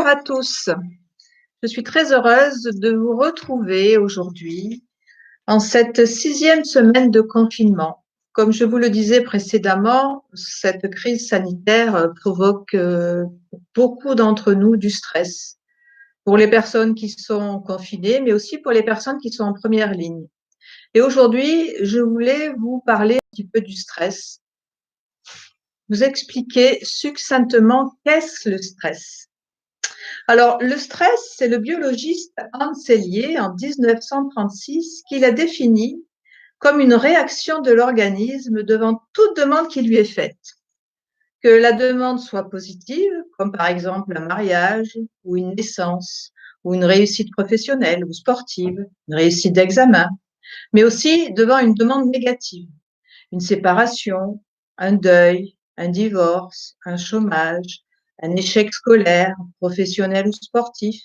Bonjour à tous. Je suis très heureuse de vous retrouver aujourd'hui en cette 6e semaine de confinement. Comme je vous le disais précédemment, cette crise sanitaire provoque pour beaucoup d'entre nous du stress. Pour les personnes qui sont confinées, mais aussi pour les personnes qui sont en première ligne. Et aujourd'hui, je voulais vous parler un petit peu du stress, vous expliquer succinctement qu'est-ce le stress. Alors, le stress, c'est le biologiste Hans Selye en 1936 qui l'a défini comme une réaction de l'organisme devant toute demande qui lui est faite. Que la demande soit positive, comme par exemple un mariage ou une naissance, ou une réussite professionnelle ou sportive, une réussite d'examen, mais aussi devant une demande négative, une séparation, un deuil, un divorce, un chômage, un échec scolaire, professionnel ou sportif.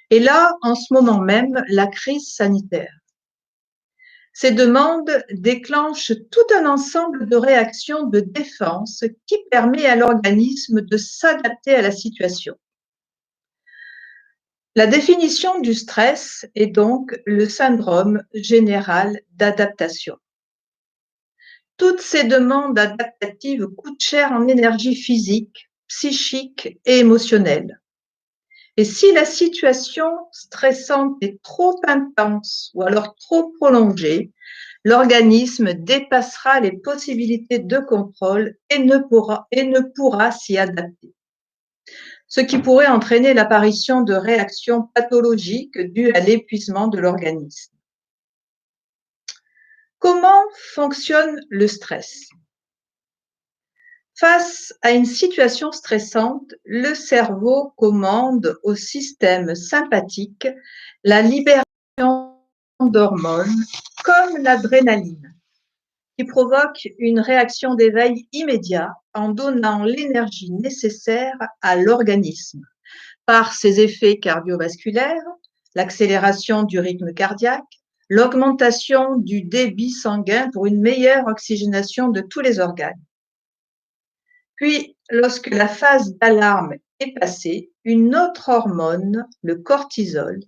Et là, en ce moment même, la crise sanitaire. Ces demandes déclenchent tout un ensemble de réactions de défense qui permet à l'organisme de s'adapter à la situation. La définition du stress est donc le syndrome général d'adaptation. Toutes ces demandes adaptatives coûtent cher en énergie physique, psychique et émotionnelle. Et si la situation stressante est trop intense ou alors trop prolongée, l'organisme dépassera les possibilités de contrôle et ne pourra s'y adapter. Ce qui pourrait entraîner l'apparition de réactions pathologiques dues à l'épuisement de l'organisme. Comment fonctionne le stress ? Face à une situation stressante, le cerveau commande au système sympathique la libération d'hormones comme l'adrénaline, qui provoque une réaction d'éveil immédiat en donnant l'énergie nécessaire à l'organisme par ses effets cardiovasculaires, l'accélération du rythme cardiaque, l'augmentation du débit sanguin pour une meilleure oxygénation de tous les organes. Puis, lorsque la phase d'alarme est passée, une autre hormone, le cortisol,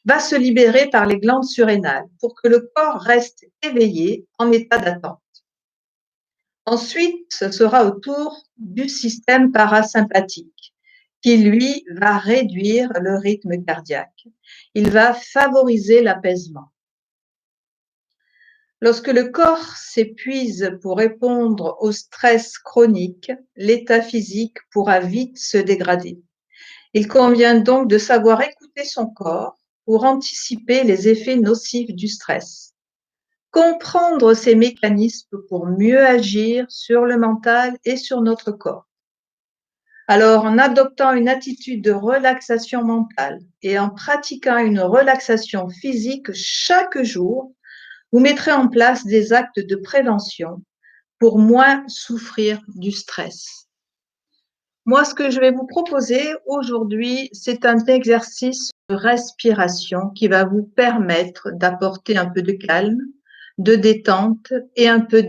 va se libérer par les glandes surrénales pour que le corps reste éveillé en état d'attente. Ensuite, ce sera au tour du système parasympathique qui, lui, va réduire le rythme cardiaque. Il va favoriser l'apaisement. Lorsque le corps s'épuise pour répondre au stress chronique, l'état physique pourra vite se dégrader. Il convient donc de savoir écouter son corps pour anticiper les effets nocifs du stress. Comprendre ces mécanismes pour mieux agir sur le mental et sur notre corps. Alors, en adoptant une attitude de relaxation mentale et en pratiquant une relaxation physique chaque jour, vous mettrez en place des actes de prévention pour moins souffrir du stress. Moi, ce que je vais vous proposer aujourd'hui, c'est un exercice de respiration qui va vous permettre d'apporter un peu de calme, de détente et un peu